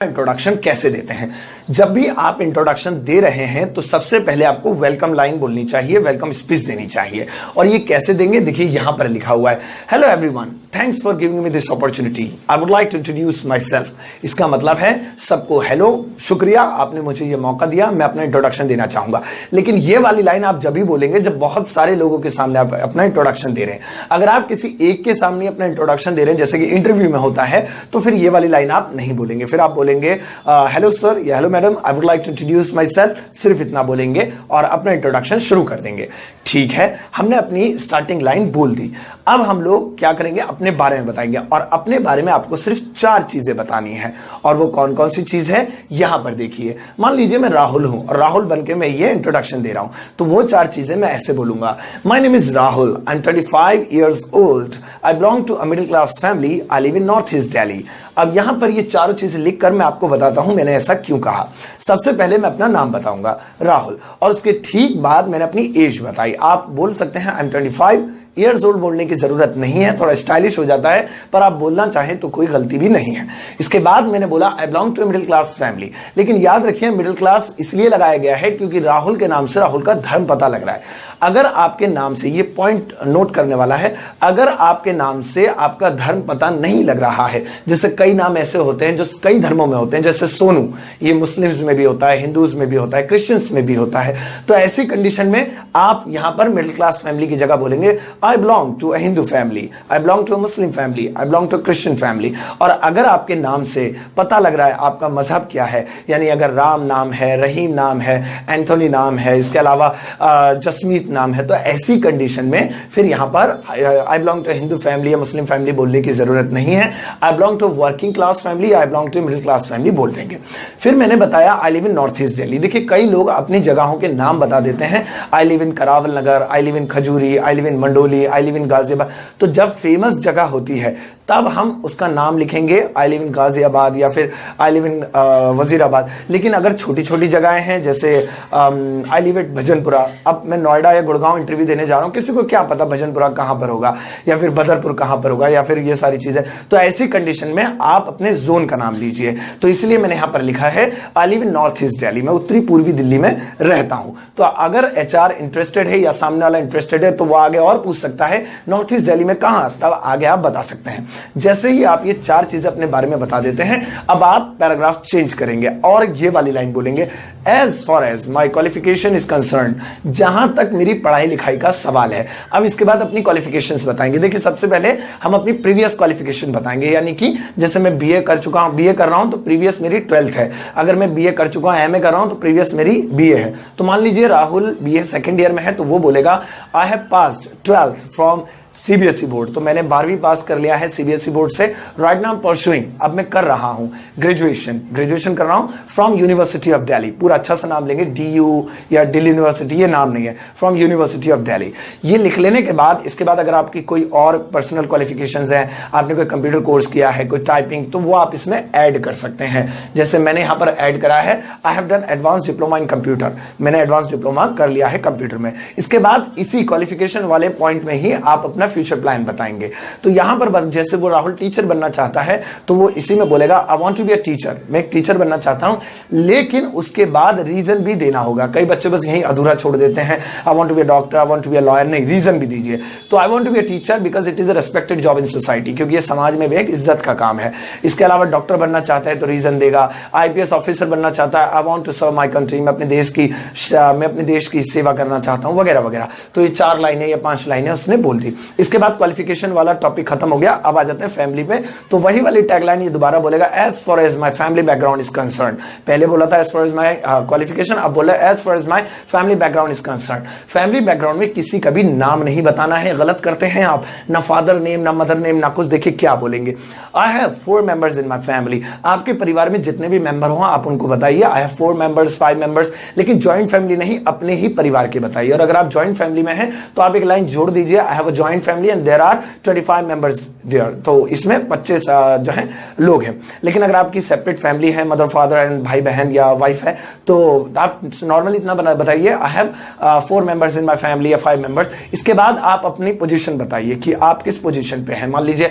Introduction कैसे देते हैं। जब भी आप इंट्रोडक्शन दे रहे हैं तो सबसे पहले आपको वेलकम लाइन बोलनी चाहिए, वेलकम स्पीच देनी चाहिए। और ये कैसे देंगे, देखिए यहां पर लिखा हुआ है, hello everyone, thanks for giving me this opportunity, I would like to introduce myself. इसका मतलब है सबको हेलो, शुक्रिया आपने मुझे ये मौका दिया, मैं अपना इंट्रोडक्शन देना चाहूंगा। लेकिन ये वाली लाइन आप जब भी बोलेंगे जब बहुत सारे लोगों के सामने आप अपना इंट्रोडक्शन दे रहे हैं। अगर आप किसी एक के सामने अपना इंट्रोडक्शन दे रहे हैं, जैसे कि इंटरव्यू में होता है, तो फिर ये वाली लाइन आप नहीं बोलेंगे। फिर आप बोलेंगे हेलो सर या hello madam, I would like to introduce myself, सिर्फ इतना बोलेंगे और अपना इंट्रोडक्शन शुरू कर देंगे। ठीक है, हमने अपनी स्टार्टिंग लाइन बोल दी। अब हम लोग क्या करेंगे, अपने बारे में बताएंगे। और अपने बारे में आपको सिर्फ 4 चीजें बतानी है। और वो कौन कौन सी चीज है, यहां पर देखिए। मान लीजिए मैं राहुल हूं और राहुल बनके मैं ये इंट्रोडक्शन दे रहा हूं, तो वो 4 चीजें मैं ऐसे बोलूंगा। My name is Rahul, I am 25 years old, I belong to a middle class family, I live in north east Delhi. अब यहां पर ये 4 चीजें लिखकर मैं आपको बताता हूं मैंने ऐसा क्यों कहा। सबसे पहले मैं अपना नाम बताऊंगा राहुल, और उसके ठीक बाद मैंने अपनी एज बताई। आप बोल सकते हैं आई एम 25 years old, बोलने की जरूरत नहीं है, थोड़ा स्टाइलिश हो जाता है, पर आप बोलना चाहें तो कोई गलती भी नहीं है। इसके बाद मैंने बोला I belong to middle class family. लेकिन याद रखिए मिडिल क्लास इसलिए लगाया गया है क्योंकि राहुल के नाम से राहुल का धर्म पता लग रहा है। अगर आपके नाम से, ये पॉइंट नोट करने वाला है, अगर आपके नाम से आपका धर्म पता नहीं लग रहा है, जैसे कई नाम ऐसे होते हैं जो कई धर्मों में होते हैं, जैसे सोनू, ये मुस्लिम्स में भी होता है, हिंदूज में भी होता है, क्रिश्चियंस में भी होता है। तो ऐसी कंडीशन में आप यहां पर मिडिल क्लास फैमिली की जगह बोलेंगे I belong to a Hindu family, I belong to a Muslim family, I belong to a Christian family. और अगर आपके नाम से पता लग रहा है आपका मजहब क्या है, यानी अगर राम नाम है, रहीम नाम है, एंथोनी नाम है, इसके अलावा जसमीत नाम है, तो ऐसी कंडीशन में फिर यहां पर I belong to Hindu family या मुस्लिम फैमिली बोलने की जरूरत नहीं है। I belong to working class family, I belong to middle class family बोल देंगे। फिर मैंने बताया I live in north east Delhi. देखिए कई लोग अपनी जगहों के नाम बता देते हैं, आई लिव इन करावल नगर, आई लिव इन खजूरी, आई लिव इन मंडोली, आई लिव इन गाजियाबाद। तो जब फेमस जगह होती है तब हम उसका नाम लिखेंगे आई लिव इन गाजियाबाद या फिर आई लिव इन वजीराबाद। लेकिन अगर छोटी छोटी जगहें हैं, जैसे आई लिव एट भजनपुरा, अब मैं नोएडा या गुड़गांव इंटरव्यू देने जा रहा हूं, किसी को क्या पता भजनपुरा कहां पर होगा या फिर बदरपुर कहां पर होगा या फिर ये सारी चीजें। तो ऐसी कंडीशन में आप अपने जोन का नाम लीजिए। तो इसलिए मैंने यहां पर लिखा है आई live in north east Delhi, मैं उत्तरी पूर्वी दिल्ली में रहता हूं। तो अगर एचआर इंटरेस्टेड है या सामने वाला इंटरेस्टेड है तो वो आगे और पूछ सकता है नॉर्थ ईस्ट दिल्ली में कहां, तब आगे आप बता सकते हैं। जैसे ही आप ये 4 चीजें अपने बारे में बता देते हैं, अब आप पैराग्राफ चेंज करेंगे और ये वाली लाइन बोलेंगे, as far as my qualification is concern, जहां तक मेरी पढ़ाई लिखाई का सवाल है। अब इसके बाद अपनी क्वालिफिकेशंस बताएंगे। देखिए सबसे पहले हम अपनी प्रीवियस क्वालिफिकेशन बताएंगे, यानी कि जैसे मैं बीए कर चुका हूं, बीए कर रहा हूं तो प्रीवियस मेरी 12th है। अगर मैं बीए कर चुका हूं, एमए कर रहा हूं तो प्रीवियस मेरी बीए है। तो मान लीजिए राहुल बीए सेकंड ईयर में है, तो वो बोलेगा I have passed 12th from CBSE board, तो मैंने 12वीं पास कर लिया है सीबीएसई बोर्ड से। राइट नाउ परसुइंग, अब मैं कर रहा हूं ग्रेजुएशन कर रहा हूं फ्रॉम यूनिवर्सिटी ऑफ दिल्ली। पूरा अच्छा सा नाम लेंगे, डीयू या दिल्ली यूनिवर्सिटी, ये नाम नहीं है, फ्रॉम यूनिवर्सिटी ऑफ दिल्ली। ये लिख लेने के बाद इसके बाद अगर आपकी कोई और पर्सनल क्वालिफिकेशंस हैं, आपने कोई कंप्यूटर कोर्स किया है, कोई टाइपिंग, तो वो आप इसमें ऐड कर सकते हैं। जैसे मैंने यहां पर ऐड करा है I have done advance diploma in computer, मैंने एडवांस डिप्लोमा कर लिया है कंप्यूटर में। इसके बाद इसी क्वालिफिकेशन वाले पॉइंट में ही आप अपना फ्यूचर प्लान बताएंगे। तो यहां पर जैसे वो राहुल टीचर बनना चाहता है तो वो इसी में बोलेगा I want to be a teacher, मैं एक टीचर बनना चाहता हूं। लेकिन उसके बाद रीजन भी देना होगा। कई बच्चे बस यही अधूरा छोड़ देते हैं, I want to be a doctor, I want to be a lawyer, नहीं, रीजन भी दीजिए। तो I want to be a teacher because it is a respected job in society, क्योंकि ये समाज में भी एक इज्जत का काम है। इसके अलावा डॉक्टर बनना चाहता है तो रीजन देगा। आईपीएस ऑफिसर बनना चाहता है, I want to serve my country, मैं अपने देश की सेवा करना चाहता हूं, वगैरह वगैरह। तो ये 4 लाइनें या 5 लाइनें उसने बोल दी। इसके बाद क्वालिफिकेशन वाला टॉपिक खत्म हो गया। अब आ जाते हैं फैमिली पे। तो वही वाली टैगलाइन ये दोबारा बोलेगा, as far as my family background is concern. पहले बोला था as far as my qualification, अब बोला as far as my family background is concern. Family background में किसी का भी नाम नहीं बताना है, गलत करते हैं आप, ना फादर नेम, ना मदर नेम, ना कुछ। देखिए क्या बोलेंगे, I have 4 members in my family. आपके परिवार में जितने भी मेंबर हो आप उनको बताइए, आई हैव 4 मेंबर्स, 5 मेंबर्स, लेकिन ज्वाइंट फैमिली नहीं, अपने ही परिवार के बताइए। और अगर आप ज्वाइंट फैमिली में हैं तो आप एक लाइन जोड़ दीजिए, I have a joint joint family and there are 25 members there, तो इसमें 25 जो है लोग हैं। लेकिन अगर आपकी सेपरेट फैमिली है, मदर फादर एंड भाई बहन या वाइफ है, तो आप नॉर्मली इतना बताइए I have 4 members in my family या 5 मेंबर्स। इसके बाद आप अपनी पोजीशन बताइए कि आप किस पोजीशन पे हैं। मान लीजिए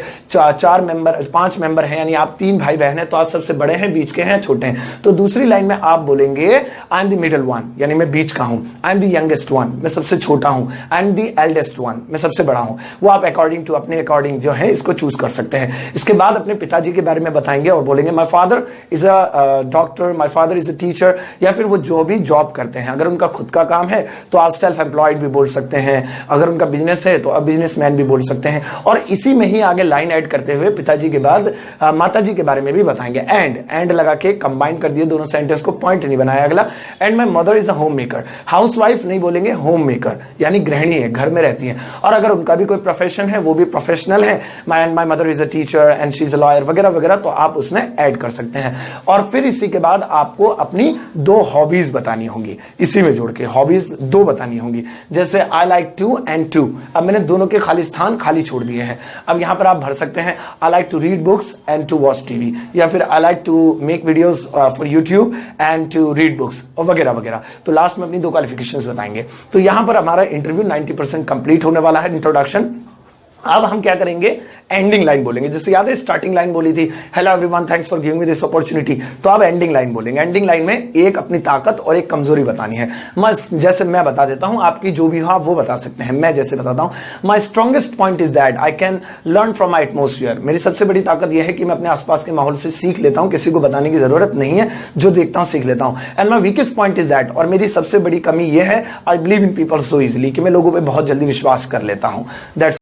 5 मेंबर हैं, यानी आप 3 भाई बहन हैं, तो आप सबसे बड़े हैं, बीच के हैं, छोटे हैं। तो दूसरी लाइन में आप बोलेंगे I am the middle one, यानी मैं बीच का हूं। I am the youngest one, मैं सबसे छोटा हूं। I am the eldest one, मैं सबसे बड़ा हूं। वो आप अकॉर्डिंग टू अपने अकॉर्डिंग जो है इसको चूज कर सकते हैं। इसके बाद अपने पिताजी के बारे में बताएंगे और बोलेंगे my father is a doctor, my father is a teacher, या फिर वो जो भी जॉब करते हैं। अगर उनका खुद का काम है तो आप सेल्फ एम्प्लॉयड भी बोल सकते हैं, अगर उनका बिजनेस है तो आप बिजनेसमैन भी बोल सकते हैं। और इसी में ही आगे लाइन ऐड करते हुए पिताजी के बाद माताजी के बारे में भी बताएंगे। एंड लगा के कंबाइन कर दिए दोनों सेंटेंस को, पॉइंट नहीं बनाया अगला। And my mother is a home maker, housewife नहीं बोलेंगे, होम मेकर यानी गृहिणी है, घर में रहती है। और अगर उनका भी कोई प्रोफेशन है, वो भी प्रोफेशनल है, my mother is a teacher and she is a lawyer वगैरह वगैरह, तो आप उसमें ऐड कर सकते हैं। और फिर इसी के बाद आपको अपनी 2 हॉबीज बतानी होंगी, इसी में जोड़ के हॉबीज 2 बतानी होंगी। जैसे I like to and to, अब मैंने दोनों के खाली स्थान खाली छोड़ दिए हैं। अब यहां पर आप भर सकते हैं I like to read books and to watch TV, या फिर I like to make videos for YouTube and to read books वगैरह वगैरह। तो लास्ट में अपनी 2 क्वालिफिकेशंस बताएंगे। तो यहां पर हमारा इंटरव्यू 90% कंप्लीट होने वाला है, इंट्रोडक्शन। अब हम क्या करेंगे, एंडिंग लाइन बोलेंगे। जैसे याद है स्टार्टिंग लाइन बोली थी hello everyone thanks for giving me this opportunity, तो अब एंडिंग लाइन बोलेंगे। एंडिंग लाइन में एक अपनी ताकत और एक कमजोरी बतानी है। जैसे मैं बता देता हूं, आपकी जो भी हो आप वो बता सकते हैं। मैं जैसे बताता हूं my strongest point is that I can learn from my atmosphere, मेरी सबसे बड़ी ताकत यह है कि मैं अपने आसपास के माहौल से सीख लेता हूं, किसी को बताने की जरूरत नहीं है, जो देखता हूं सीख लेता हूं। And my weakest point is that, और मेरी सबसे बड़ी कमी यह है I believe in people so easily, कि मैं लोगों पर बहुत जल्दी विश्वास कर लेता हूं। दैट्स